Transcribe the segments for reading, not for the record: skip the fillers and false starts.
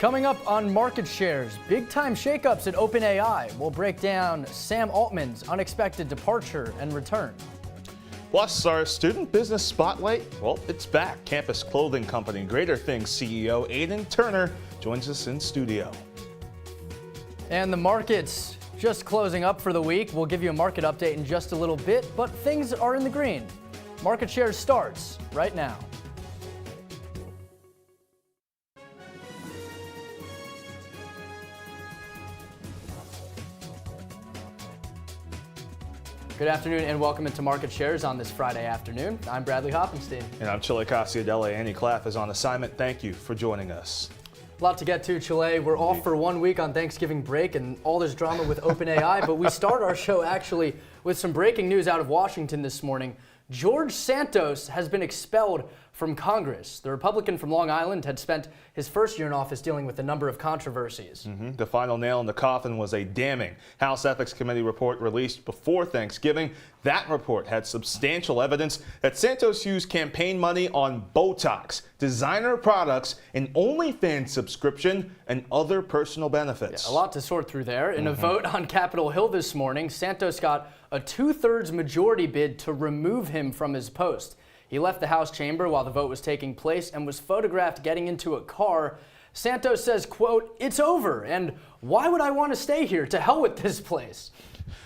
Coming up on market shares, big-time shakeups at OpenAI. We'll break down Sam Altman's unexpected departure and return. Plus, our student business spotlight, well, it's back. Campus clothing company Greater Things CEO Aidan Turner joins us in studio. And the markets just closing up for the week. We'll give you a market update in just a little bit, but things are in the green. Market shares starts right now. Good afternoon and welcome into Market Shares on this Friday afternoon. I'm Bradley Hoppenstein. And I'm Chilekasi. Adele. Annie Claff is on assignment. Thank you for joining us. A lot to get to, Chile. We're off for 1 week on Thanksgiving break and all this drama with OpenAI, but we start our show actually with some breaking news out of Washington this morning. George Santos has been expelled from Congress. The Republican from Long Island had spent his first year in office dealing with a number of controversies. The final nail in the coffin was a damning House Ethics Committee report released before Thanksgiving. That report had substantial evidence that Santos used campaign money on Botox, designer products, an OnlyFans subscription, and other personal benefits. Yeah, a lot to sort through there. In a vote on Capitol Hill this morning, Santos got a 2/3 majority bid to remove him from his post. He left the House chamber while the vote was taking place and was photographed getting into a car. Santos says, quote, "It's over, and why would I want to stay here? To hell with this place."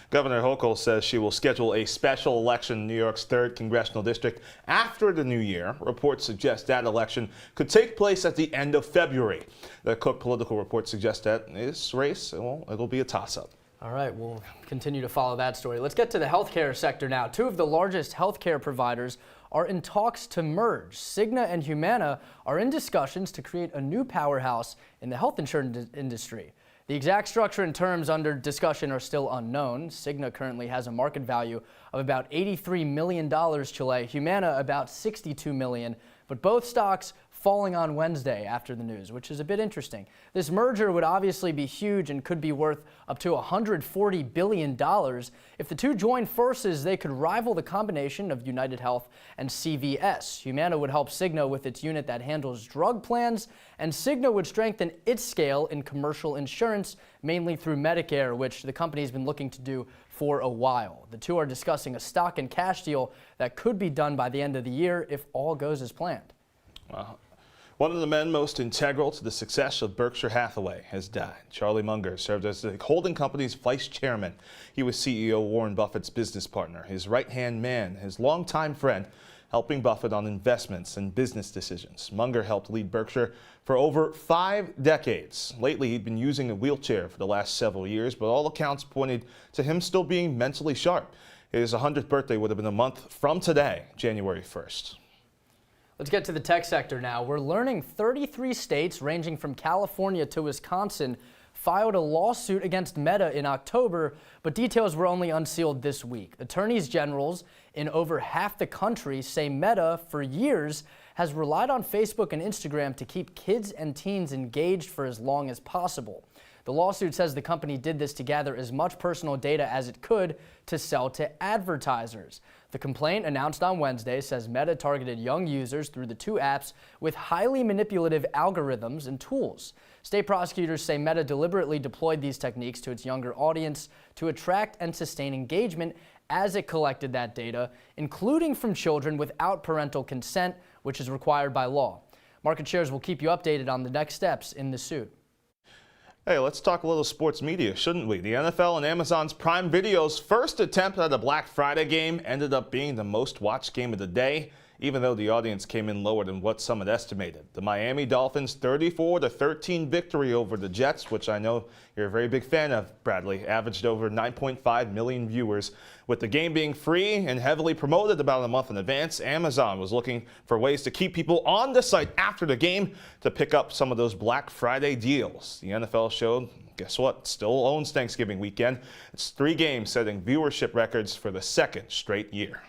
Governor Hochul says she will schedule a special election in New York's 3rd congressional district after the new year. Reports suggest that election could take place at the end of February. The Cook political report suggests that this race, well, it'll be a toss-up. All right, we'll continue to follow that story. Let's get to the healthcare sector now. Two of the largest healthcare providers are in talks to merge. Cigna and Humana are in discussions to create a new powerhouse in the health insurance industry. The exact structure and terms under discussion are still unknown. Cigna currently has a market value of about $83 million, Chile. Humana about $62 million, but both stocks falling on Wednesday after the news, which is a bit interesting. This merger would obviously be huge and could be worth up to $140 billion. If the two join forces, they could rival the combination of UnitedHealth and CVS. Humana would help Cigna with its unit that handles drug plans, and Cigna would strengthen its scale in commercial insurance, mainly through Medicare, which the company's been looking to do for a while. The two are discussing a stock and cash deal that could be done by the end of the year if all goes as planned. Wow. One of the men most integral to the success of Berkshire Hathaway has died. Charlie Munger served as the holding company's vice chairman. He was CEO Warren Buffett's business partner, his right-hand man, his longtime friend, helping Buffett on investments and business decisions. Munger helped lead Berkshire for over 5 decades. Lately, he'd been using a wheelchair for the last several years, but all accounts pointed to him still being mentally sharp. His 100th birthday would have been a month from today, January 1st. Let's get to the tech sector now. We're learning 33 states, ranging from California to Wisconsin, filed a lawsuit against Meta in October, but details were only unsealed this week. Attorneys generals in over half the country say Meta, for years, has relied on Facebook and Instagram to keep kids and teens engaged for as long as possible. The lawsuit says the company did this to gather as much personal data as it could to sell to advertisers. The complaint, announced on Wednesday, says Meta targeted young users through the two apps with highly manipulative algorithms and tools. State prosecutors say Meta deliberately deployed these techniques to its younger audience to attract and sustain engagement as it collected that data, including from children without parental consent, which is required by law. Market Shares will keep you updated on the next steps in the suit. Hey, let's talk a little sports media, shouldn't we? The NFL and Amazon's Prime Video's first attempt at a Black Friday game ended up being the most watched game of the day, even though the audience came in lower than what some had estimated. The Miami Dolphins' 34-13 victory over the Jets, which I know you're a very big fan of, Bradley, averaged over 9.5 million viewers. With the game being free and heavily promoted about a month in advance, Amazon was looking for ways to keep people on the site after the game to pick up some of those Black Friday deals. The NFL showed, guess what, still owns Thanksgiving weekend. It's 3 games setting viewership records for the 2nd straight year.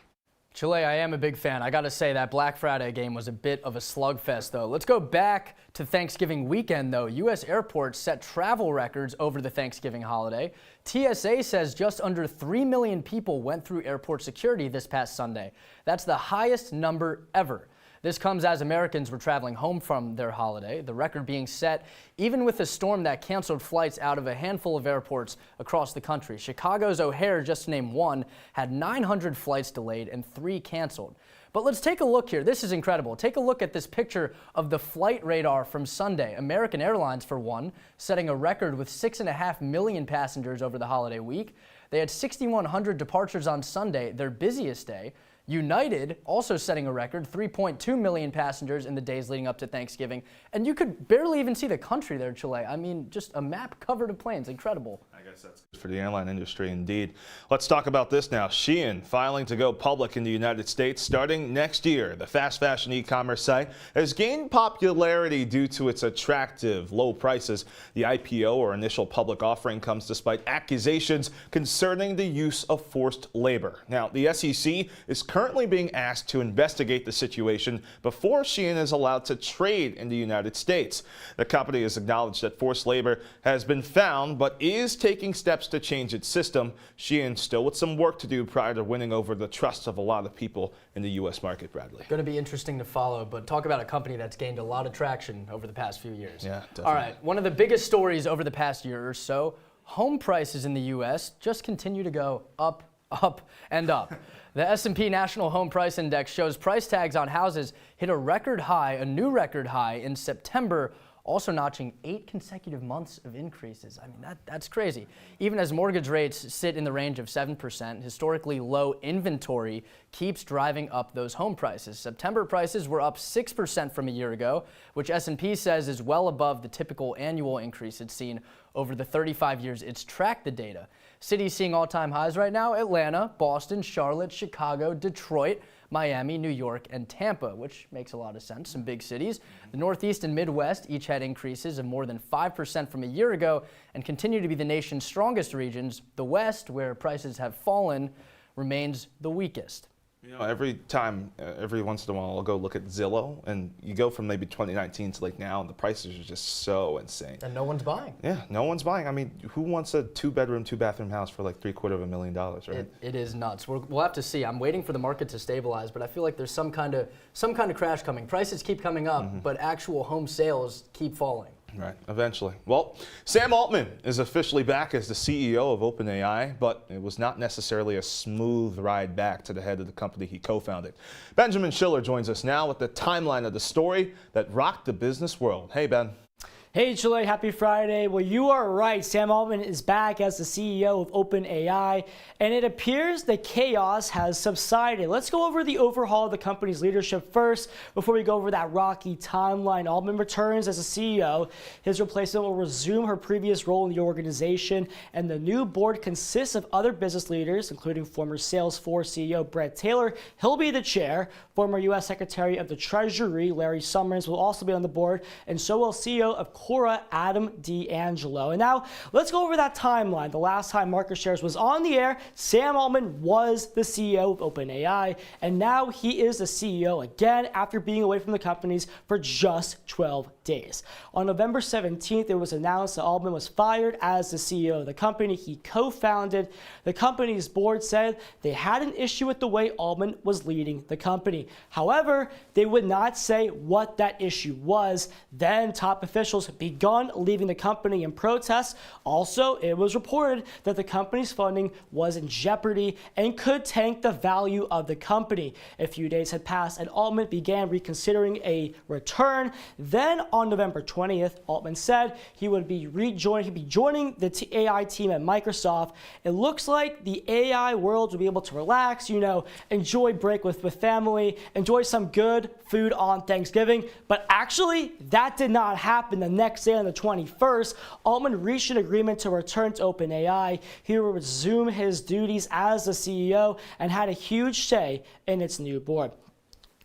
Chile, I am a big fan. I got to say that Black Friday game was a bit of a slugfest, though. Let's go back to Thanksgiving weekend, though. U.S. airports set travel records over the Thanksgiving holiday. TSA says just under 3 million people went through airport security this past Sunday. That's the highest number ever. This comes as Americans were traveling home from their holiday, the record being set even with a storm that canceled flights out of a handful of airports across the country. Chicago's O'Hare, just to name one, had 900 flights delayed and 3 canceled. But let's take a look here. This is incredible. Take a look at this picture of the flight radar from Sunday. American Airlines, for one, setting a record with 6.5 million passengers over the holiday week. They had 6,100 departures on Sunday, their busiest day. United also setting a record, 3.2 million passengers in the days leading up to Thanksgiving. And you could barely even see the country there, Chile. I mean, just a map covered of planes. Incredible. I guess that's good for the airline industry indeed. Let's talk about this now. Shein filing to go public in the United States starting next year. The fast fashion e-commerce site has gained popularity due to its attractive low prices. The IPO, or initial public offering, comes despite accusations concerning the use of forced labor. Now, the SEC is currently being asked to investigate the situation before Shein is allowed to trade in the United States. The company has acknowledged that forced labor has been found, but is taking steps to change its system. Shein still with some work to do prior to winning over the trust of a lot of people in the U.S. market, Bradley. Going to be interesting to follow, but talk about a company that's gained a lot of traction over the past few years. Yeah, definitely. All right, one of the biggest stories over the past year or so, home prices in the U.S. just continue to go up, up, and up. The S&P National Home Price Index shows price tags on houses hit a record high, a new record high in September, also notching 8 consecutive months of increases. I mean, that's crazy. Even as mortgage rates sit in the range of 7%, historically low inventory keeps driving up those home prices. September prices were up 6% from a year ago, which S&P says is well above the typical annual increase it's seen over the 35 years it's tracked the data. Cities seeing all-time highs right now: Atlanta, Boston, Charlotte, Chicago, Detroit, Miami, New York, and Tampa, which makes a lot of sense, some big cities. The Northeast and Midwest each had increases of more than 5% from a year ago and continue to be the nation's strongest regions. The West, where prices have fallen, remains the weakest. You know, every once in a while, I'll go look at Zillow, and you go from maybe 2019 to like now, and the prices are just so insane. And no one's buying. Yeah, no one's buying. I mean, who wants a 2-bedroom, 2-bathroom house for like $750,000, right? It is nuts. We'll have to see. I'm waiting for the market to stabilize, but I feel like there's some kind of crash coming. Prices keep coming up, but actual home sales keep falling. Right, eventually. Well, Sam Altman is officially back as the CEO of OpenAI, but it was not necessarily a smooth ride back to the head of the company he co-founded. Benjamin Schiller joins us now with the timeline of the story that rocked the business world. Hey, Ben. Hey, Chile, happy Friday. Well, you are right. Sam Altman is back as the CEO of OpenAI, and it appears the chaos has subsided. Let's go over the overhaul of the company's leadership first before we go over that rocky timeline. Altman returns as the CEO. His replacement will resume her previous role in the organization, and the new board consists of other business leaders, including former Salesforce CEO Bret Taylor. He'll be the chair. Former U.S. Secretary of the Treasury Larry Summers will also be on the board, and so will CEO of Quora, Adam D'Angelo. And now let's go over that timeline. The last time Market Shares was on the air, Sam Altman was the CEO of OpenAI, and now he is the CEO again after being away from the companies for just 12 days. On November 17th, it was announced that Altman was fired as the CEO of the company he co-founded. The company's board said they had an issue with the way Altman was leading the company. However, they would not say what that issue was. Then top officials begun leaving the company in protest. Also, it was reported that the company's funding was in jeopardy and could tank the value of the company. A few days had passed and Altman began reconsidering a return. Then on November 20th, Altman said he would be joining the AI team at Microsoft. It looks like the AI world will be able to relax, enjoy break with family, enjoy some good food on Thanksgiving. But actually, that did not happen. The next day on the 21st, Altman reached an agreement to return to OpenAI. He will resume his duties as the CEO and had a huge say in its new board.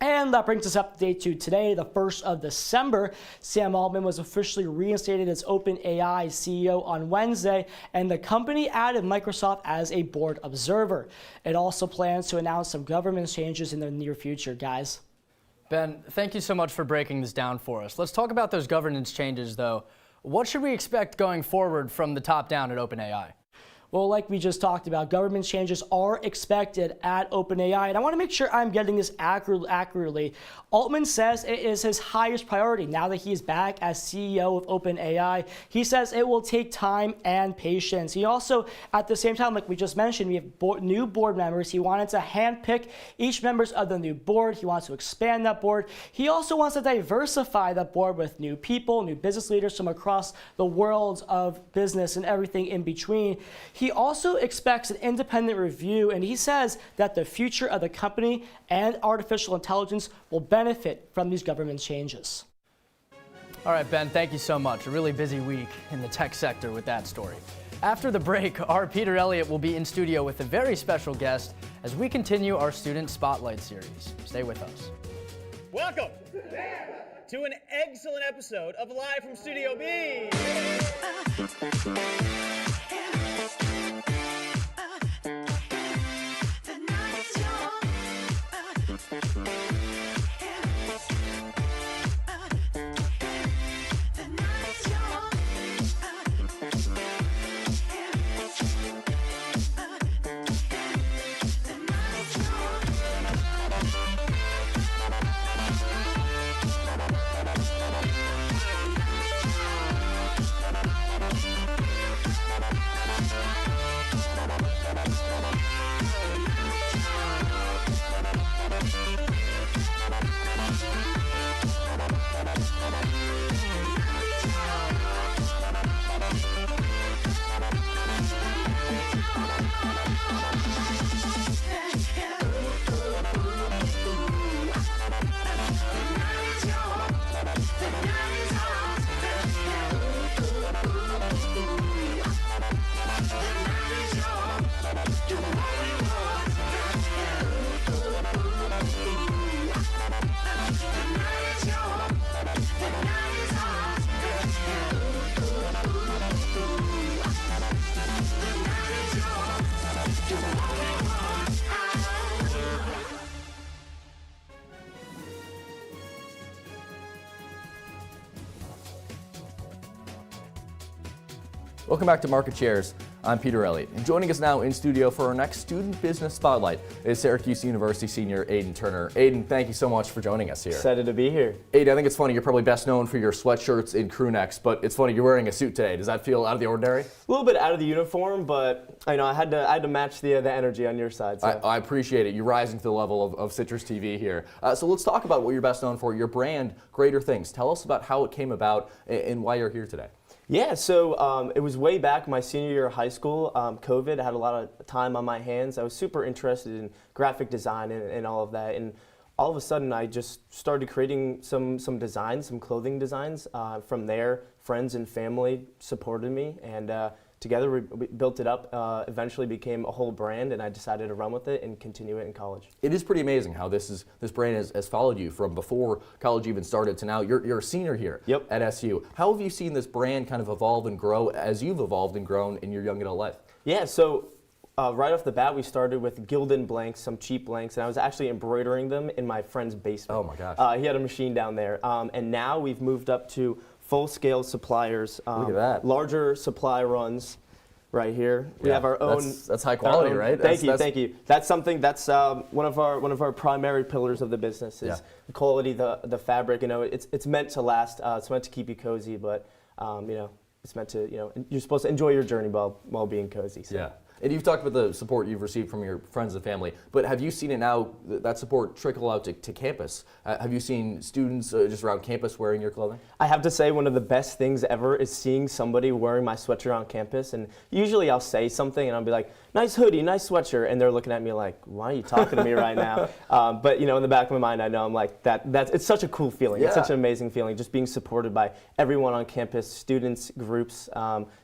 And that brings us up to day 2 today, the 1st of December. Sam Altman was officially reinstated as OpenAI CEO on Wednesday, and the company added Microsoft as a board observer. It also plans to announce some governance changes in the near future, guys. Ben, thank you so much for breaking this down for us. Let's talk about those governance changes, though. What should we expect going forward from the top down at OpenAI? Well, like we just talked about, government changes are expected at OpenAI, and I want to make sure I'm getting this accurately. Altman says it is his highest priority now that he is back as CEO of OpenAI. He says it will take time and patience. He also, at the same time, like we just mentioned, we have new board members. He wanted to handpick each members of the new board. He wants to expand that board. He also wants to diversify that board with new people, new business leaders from across the world of business and everything in between. He also expects an independent review, and he says that the future of the company and artificial intelligence will benefit from these government changes. All right, Ben, thank you so much. A really busy week in the tech sector with that story. After the break, our Peter Elliott will be in studio with a very special guest as we continue our Student Spotlight series. Stay with us. Welcome to an excellent episode of Live from Studio B. Welcome back to Market Shares. I'm Peter Elliott, and joining us now in studio for our next Student Business Spotlight is Syracuse University senior Aiden Turner. Aiden, thank you so much for joining us here. Excited to be here. Aiden, I think it's funny, you're probably best known for your sweatshirts and crew necks, but it's funny, you're wearing a suit today. Does that feel out of the ordinary? A little bit out of the uniform, but I had to match the energy on your side. So. I appreciate it. You're rising to the level of CitrusTV here. So let's talk about what you're best known for, your brand, Greater Things. Tell us about how it came about and why you're here today. Yeah, so it was way back my senior year of high school. COVID, I had a lot of time on my hands. I was super interested in graphic design and all of that. And all of a sudden, I just started creating some designs, some clothing designs. From there, friends and family supported me. And together, we built it up, eventually became a whole brand, and I decided to run with it and continue it in college. It is pretty amazing how this brand has followed you from before college even started to now. You're a senior here at SU. How have you seen this brand kind of evolve and grow as you've evolved and grown in your young adult life? Yeah, so right off the bat, we started with Gildan blanks, some cheap blanks, and I was actually embroidering them in my friend's basement. Oh my gosh. He had a machine down there. And now we've moved up to full-scale suppliers, Look at that. larger supply runs right here. We have our own. That's high quality, right? Thank you. That's something that's one of our primary pillars of the business is the quality, the fabric. It's meant to last. It's meant to keep you cozy, but it's meant to you're supposed to enjoy your journey while being cozy. So. Yeah. And you've talked about the support you've received from your friends and family, but have you seen it now, that support trickle out to campus? Have you seen students just around campus wearing your clothing? I have to say one of the best things ever is seeing somebody wearing my sweatshirt on campus, and usually I'll say something and I'll be like, nice hoodie, nice sweatshirt, and they're looking at me like, why are you talking to me right now? But in the back of my mind, I know I'm like, it's such a cool feeling. Yeah. It's such an amazing feeling, just being supported by everyone on campus, students, groups,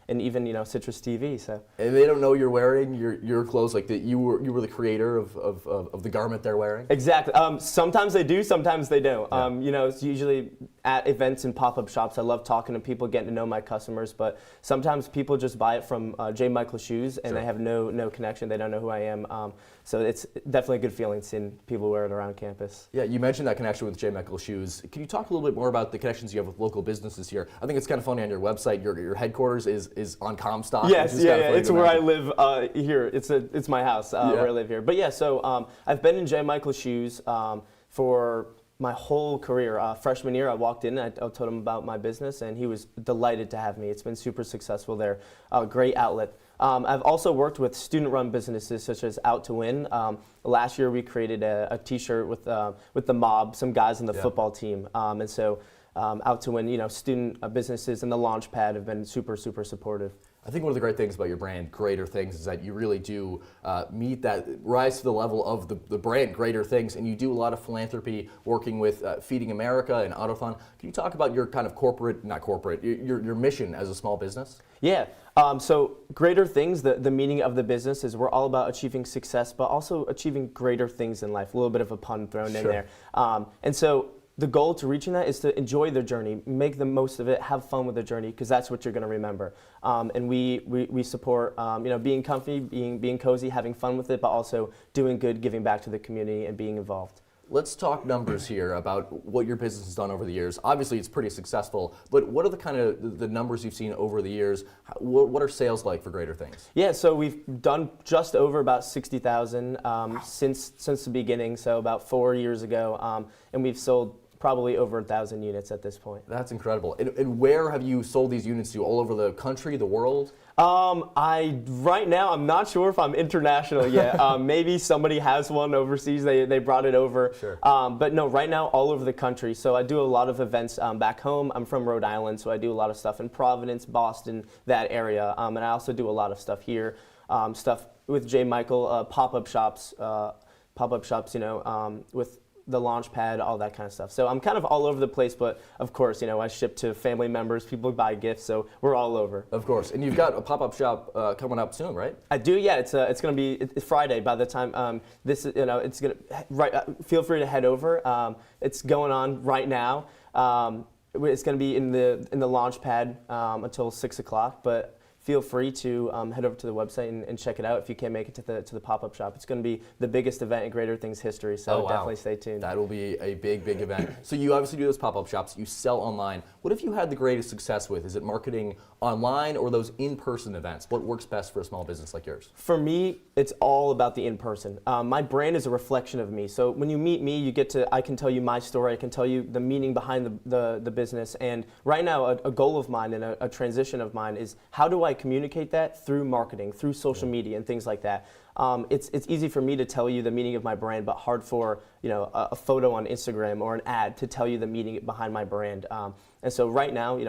and even CitrusTV. So. And they don't know you're wearing your clothes, like that you were the creator of the garment they're wearing? Exactly. Sometimes they do, sometimes they don't. Yeah. It's usually at events and pop-up shops. I love talking to people, getting to know my customers, but sometimes people just buy it from J. Michael Shoes and they have no no connection. They don't know who I am. So it's definitely a good feeling seeing people wear it around campus. Yeah, you mentioned that connection with J. Michael Shoes. Can you talk a little bit more about the connections you have with local businesses here? I think it's kind of funny on your website. Your headquarters is on Comstock. Yes, which is kind of funny it's to where I imagine. live here. It's my house where I live here. But yeah, so I've been in J. Michael Shoes for my whole career. Freshman year, I walked in, I told him about my business, and he was delighted to have me. It's been super successful there. Great outlet. I've also worked with student-run businesses such as Out to Win. Last year, we created a T-shirt with the mob, some guys on the football team, and so Out to Win, student businesses and the Launchpad have been super, super supportive. I think one of the great things about your brand, Greater Things, is that you really do meet that, rise to the level of the brand, Greater Things, and you do a lot of philanthropy working with Feeding America and Autothon. Can you talk about your kind of your mission as a small business? Yeah, so Greater Things, the meaning of the business is we're all about achieving success, but also achieving greater things in life. A little bit of a pun thrown in there. And so the goal to reaching that is to enjoy the journey, make the most of it, have fun with the journey, because that's what you're going to remember. And we support being comfy, being cozy, having fun with it, but also doing good, giving back to the community, and being involved. Let's talk numbers here about what your business has done over the years. Obviously, it's pretty successful, but what are the kind of the numbers you've seen over the years? What are sales like for Greater Things? Yeah, so we've done just over about 60,000 since the beginning, so about 4 years ago, and we've sold probably over 1,000 units at this point. That's incredible. And where have you sold these units to? All over the country, the world? Right now, I'm not sure if I'm international yet. Maybe somebody has one overseas. They brought it over. Sure. But no, right now, all over the country. So I do a lot of events back home. I'm from Rhode Island, so I do a lot of stuff in Providence, Boston, that area. And I also do a lot of stuff here. Stuff with J. Michael, pop-up shops, with the Launchpad, all that kind of stuff. So I'm kind of all over the place, but of course, I ship to family members, people buy gifts, so we're all over. Of course, and you've got a pop-up shop coming up soon, right? I do, yeah. It's going to be it's Friday. By the time it's going to feel free to head over. It's going on right now. It's going to be in the Launchpad until 6 o'clock, but feel free to head over to the website and check it out if you can't make it to the pop-up shop. It's going to be the biggest event in Greater Things history, so definitely stay tuned. That will be a big event. So you obviously do those pop-up shops, you sell online. What have you had the greatest success with? Is it marketing online or those in-person events? What works best for a small business like yours? For me, it's all about the in-person. My brand is a reflection of me. So when you meet me, I can tell you my story, I can tell you the meaning behind the business. And right now, a goal of mine and a transition of mine is how do I communicate that through marketing, through social media and things like that. It's easy for me to tell you the meaning of my brand, but hard for a photo on Instagram or an ad to tell you the meaning behind my brand. And so right now,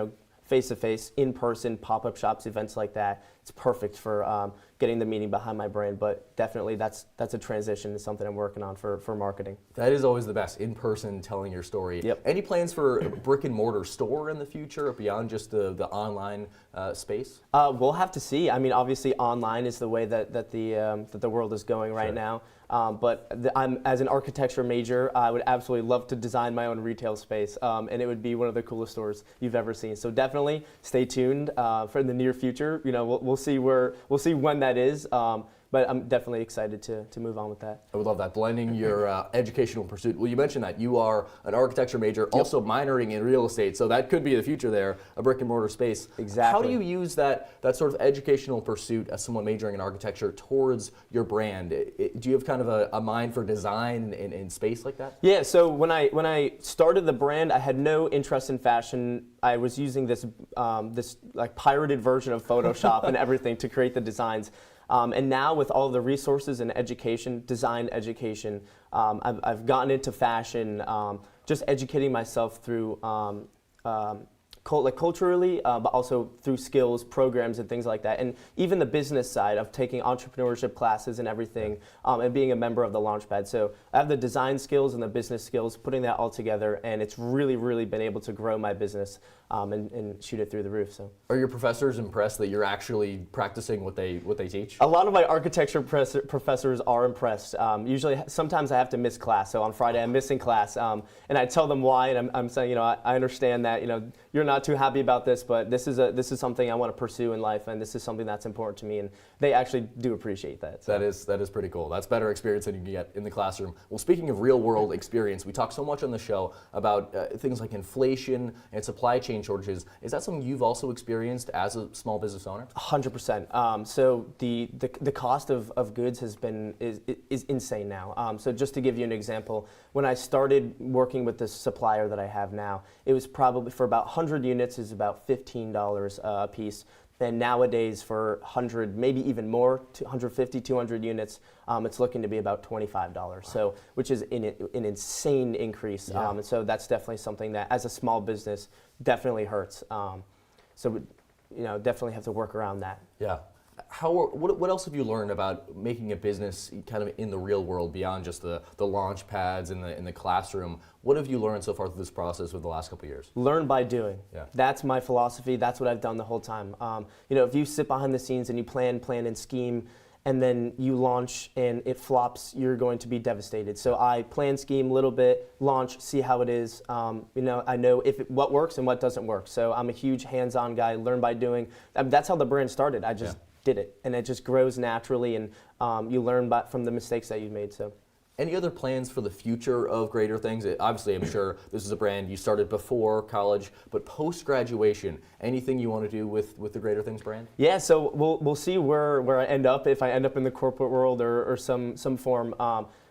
face-to-face, in-person, pop-up shops, events like that, it's perfect for getting the meaning behind my brand. But definitely that's a transition. It's something I'm working on for marketing. That is always the best, in-person, telling your story. Yep. Any plans for a brick-and-mortar store in the future beyond just the online space? We'll have to see. I mean, obviously, online is the way that the world is going right now. But I'm as an architecture major, I would absolutely love to design my own retail space, and it would be one of the coolest stores you've ever seen. So definitely stay tuned for the near future. We'll see when that is. But I'm definitely excited to move on with that. I would love that, blending your educational pursuit. Well, you mentioned that you are an architecture major, also minoring in real estate, so that could be the future there, a brick and mortar space. Exactly. How do you use that sort of educational pursuit as someone majoring in architecture towards your brand? Do you have kind of a mind for design in space like that? Yeah, so when I started the brand, I had no interest in fashion. I was using this like pirated version of Photoshop and everything to create the designs. And now with all the resources and education, design education, I've gotten into fashion, just educating myself through culturally, but also through skills, programs, and things like that. And even the business side of taking entrepreneurship classes and everything, and being a member of the Launchpad. So I have the design skills and the business skills, putting that all together, and it's really, really been able to grow my business and shoot it through the roof. So. Are your professors impressed that you're actually practicing what they teach? A lot of my architecture professors are impressed. Usually, sometimes I have to miss class. So on Friday, I'm missing class, and I tell them why, and I'm saying, I understand that, you're not too happy about this, but this is something I want to pursue in life, and this is something that's important to me, and they actually do appreciate that. So. That is pretty cool. That's better experience than you can get in the classroom. Well, speaking of real world experience, we talk so much on the show about things like inflation and supply chain shortages. Is that something you've also experienced as a small business owner? 100%. So the cost of goods is insane now. So just to give you an example, when I started working with the supplier that I have now, it was probably for about 100 units is about $15 a piece. And nowadays for 100, maybe even more, 150, 200 units, it's looking to be about $25. So, which is an insane increase. Yeah. And so that's definitely something that, as a small business, definitely hurts. So, definitely have to work around that. Yeah. What else have you learned about making a business kind of in the real world beyond just the launch pads in the classroom? What have you learned so far through this process over the last couple of years? Learn by doing. Yeah. That's my philosophy. That's what I've done the whole time. If you sit behind the scenes and you plan and scheme, and then you launch and it flops, you're going to be devastated. So I plan, scheme a little bit, launch, see how it is. I know what works and what doesn't work. So I'm a huge hands-on guy, learn by doing. That's how the brand started. I just did it, and it just grows naturally, and you learn from the mistakes that you've made. So. Any other plans for the future of Greater Things? Obviously, I'm sure this is a brand you started before college, but post-graduation, anything you want to do with the Greater Things brand? Yeah, so we'll see where I end up, if I end up in the corporate world or some form.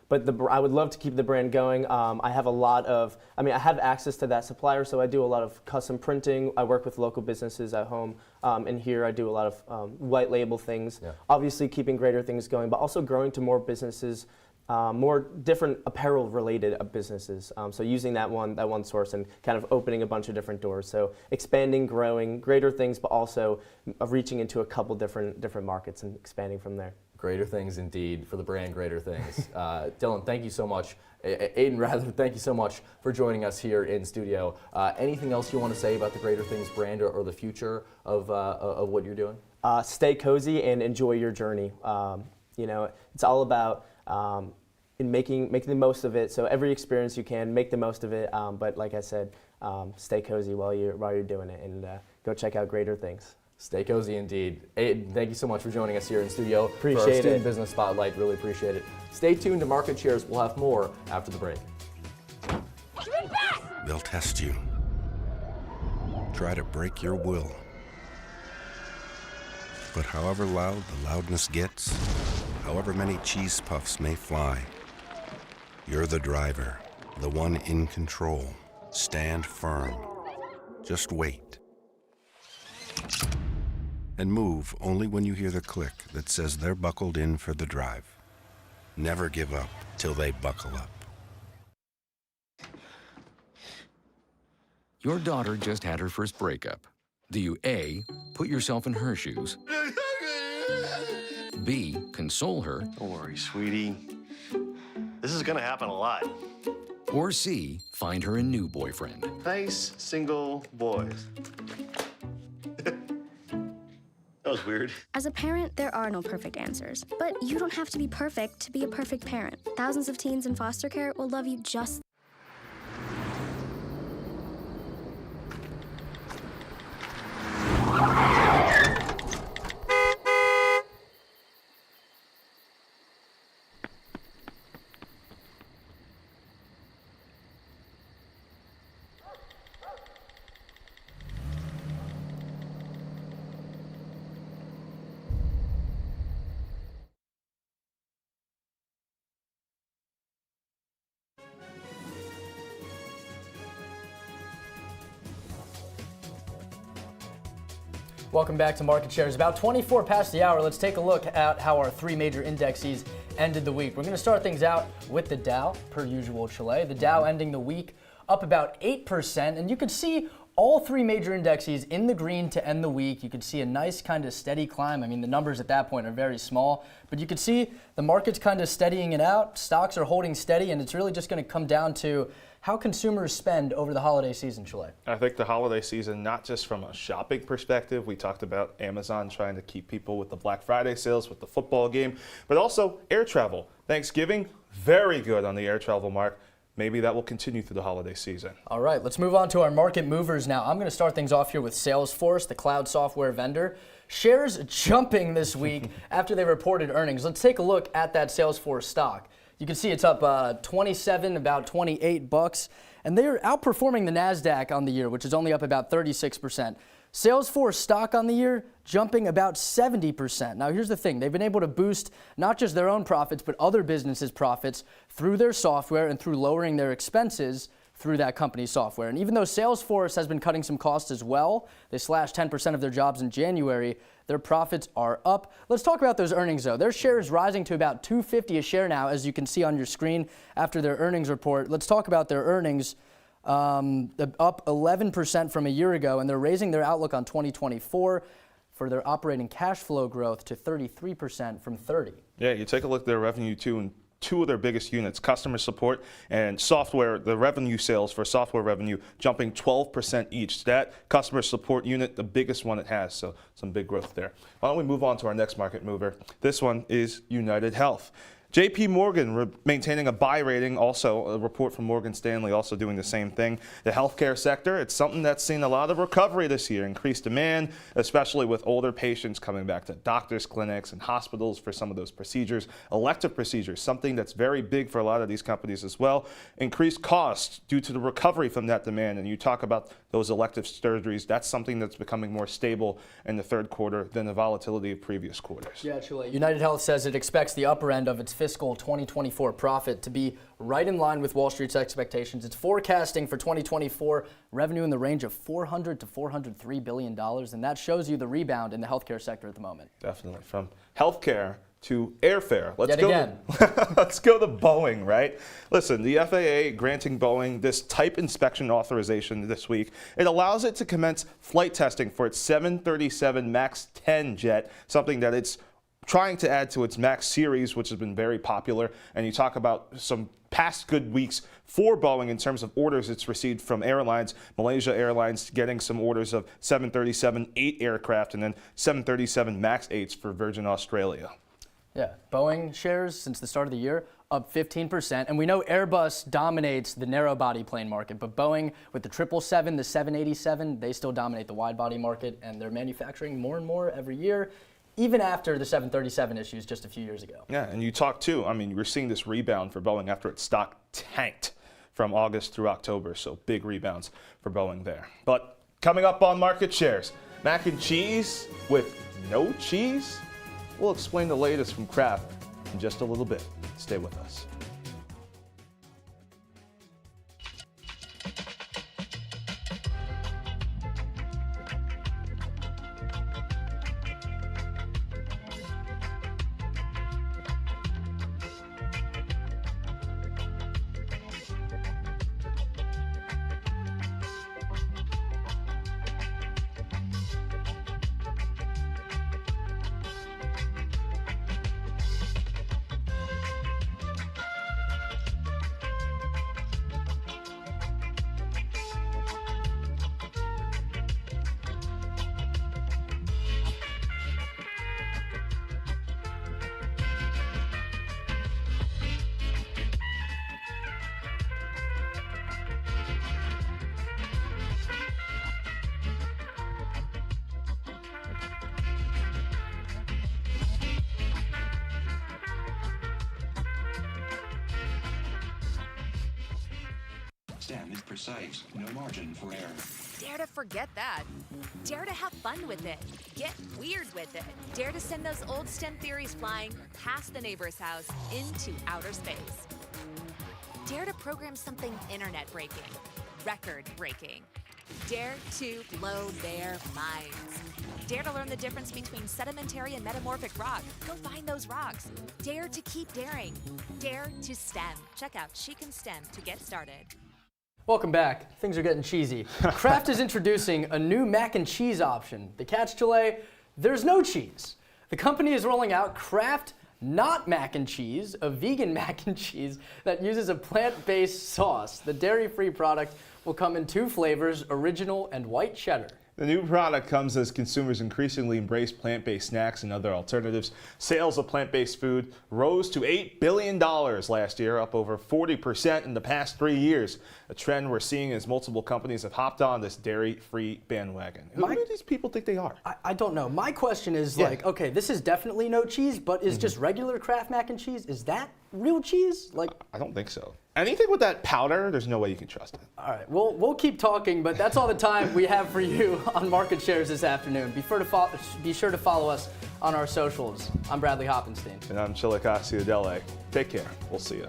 But I would love to keep the brand going. I have I have access to that supplier, so I do a lot of custom printing. I work with local businesses at home, and here I do a lot of white label things. Yeah. Obviously keeping Greater Things going, but also growing to more businesses, more different apparel-related businesses. So using that one source and kind of opening a bunch of different doors. So expanding, growing, Greater Things, but also reaching into a couple different markets and expanding from there. Greater Things indeed, for the brand Greater Things. Dylan, thank you so much. Aiden, rather, thank you so much for joining us here in studio. Anything else you want to say about the Greater Things brand or the future of what you're doing? Stay cozy and enjoy your journey. It's all about making the most of it. So every experience you can, make the most of it. But like I said, stay cozy while you're doing it, and go check out Greater Things. Stay cozy indeed. Aiden, thank you so much for joining us here in studio. Appreciate for our Student it. Business Spotlight, really appreciate it. Stay tuned to Market Shares. We'll have more after the break. They'll test you. Try to break your will. But however loud the loudness gets, however many cheese puffs may fly, you're the driver, the one in control. Stand firm. Just wait. And move only when you hear the click that says they're buckled in for the drive. Never give up till they buckle up. Your daughter just had her first breakup. Do you A, put yourself in her shoes? B, console her? Don't worry, sweetie. This is gonna happen a lot. Or C, find her a new boyfriend? Nice, single boys. That was weird. As a parent, there are no perfect answers. But you don't have to be perfect to be a perfect parent. Thousands of teens in foster care will love you just. Welcome back to Market Shares. About 24 past the hour, let's take a look at how our three major indexes ended the week. We're going to start things out with the Dow, per usual, Chile. The Dow ending the week up about 8%, and you could see All three major indexes in the green to end the week. You can see a nice kind of steady climb. I mean, the numbers at that point are very small, but you can see the market's kind of steadying it out. Stocks are holding steady, and it's really just going to come down to how consumers spend over the holiday season, Chile. I think the holiday season, not just from a shopping perspective, we talked about Amazon trying to keep people with the Black Friday sales, with the football game, but also air travel. Thanksgiving, very good on the air travel mark. Maybe that will continue through the holiday season. All right, let's move on to our market movers now. I'm going to start things off here with Salesforce, the cloud software vendor. Shares jumping this week after they reported earnings. Let's take a look at that Salesforce stock. You can see it's up 27, about 28 bucks, and they're outperforming the NASDAQ on the year, which is only up about 36%. Salesforce stock on the year jumping about 70%. Now here's the thing, they've been able to boost not just their own profits, but other businesses' profits through their software and through lowering their expenses through that company's software. And even though Salesforce has been cutting some costs as well, they slashed 10% of their jobs in January, their profits are up. Let's talk about those earnings though. Their share is rising to about $2.50 a share now, as you can see on your screen after their earnings report. Let's talk about their earnings. Up 11% from a year ago, and they're raising their outlook on 2024 for their operating cash flow growth to 33% from 30%. Yeah, you take a look at their revenue too, and two of their biggest units, customer support and software, the revenue sales for software revenue jumping 12% each. That customer support unit, the biggest one it has, so some big growth there. Why don't we move on to our next market mover? This one is United Health. JP Morgan maintaining a buy rating, also a report from Morgan Stanley also doing the same thing. The healthcare sector, it's something that's seen a lot of recovery this year, increased demand, especially with older patients coming back to doctors' clinics and hospitals for some of those procedures. Elective procedures, something that's very big for a lot of these companies as well. Increased costs due to the recovery from that demand, and you talk about those elective surgeries, that's something that's becoming more stable in the third quarter than the volatility of previous quarters. Yeah, Chile. United Health says it expects the upper end of its fiscal 2024 profit to be right in line with Wall Street's expectations. It's forecasting for 2024 revenue in the range of $400 to $403 billion, and that shows you the rebound in the healthcare sector at the moment. Definitely. From healthcare to airfare. Let's go to Boeing, right? Listen, the FAA granting Boeing this type inspection authorization this week. It allows it to commence flight testing for its 737 MAX 10 jet, something that it's trying to add to its MAX series, which has been very popular. And you talk about some past good weeks for Boeing in terms of orders it's received from airlines. Malaysia Airlines getting some orders of 737-8 aircraft and then 737 MAX 8s for Virgin Australia. Yeah, Boeing shares since the start of the year up 15%. And we know Airbus dominates the narrow body plane market, but Boeing with the 777, the 787, they still dominate the wide body market, and they're manufacturing more and more every year, even after the 737 issues just a few years ago. Yeah, and you talk too, I mean, we're seeing this rebound for Boeing after its stock tanked from August through October, so big rebounds for Boeing there. But coming up on market shares, mac and cheese with no cheese? We'll explain the latest from Kraft in just a little bit. Stay with us. Stem is precise, no margin for error. Dare to forget that. Dare to have fun with it. Get weird with it. Dare to send those old STEM theories flying past the neighbor's house into outer space. Dare to program something internet-breaking, record-breaking. Dare to blow their minds. Dare to learn the difference between sedimentary and metamorphic rock. Go find those rocks. Dare to keep daring. Dare to STEM. Check out Chic and STEM to get started. Welcome back. Things are getting cheesy. Kraft is introducing a new mac and cheese option. The catch, Chile, there's no cheese. The company is rolling out Kraft Not Mac and Cheese, a vegan mac and cheese that uses a plant-based sauce. The dairy-free product will come in 2 flavors, original and white cheddar. The new product comes as consumers increasingly embrace plant-based snacks and other alternatives. Sales of plant-based food rose to $8 billion last year, up over 40% in the past 3 years. A trend we're seeing as multiple companies have hopped on this dairy-free bandwagon. Who do these people think they are? I don't know. My question is like, okay, this is definitely no cheese, but is just regular Kraft mac and cheese, is that real cheese? Like, I don't think so. Anything with that powder, there's no way you can trust it. All right, we'll keep talking, but that's all the time we have for you on Market Shares this afternoon. Be sure to follow us on our socials. I'm Bradley Hoppenstein. And I'm Chilekasi Adele. Take care. We'll see you.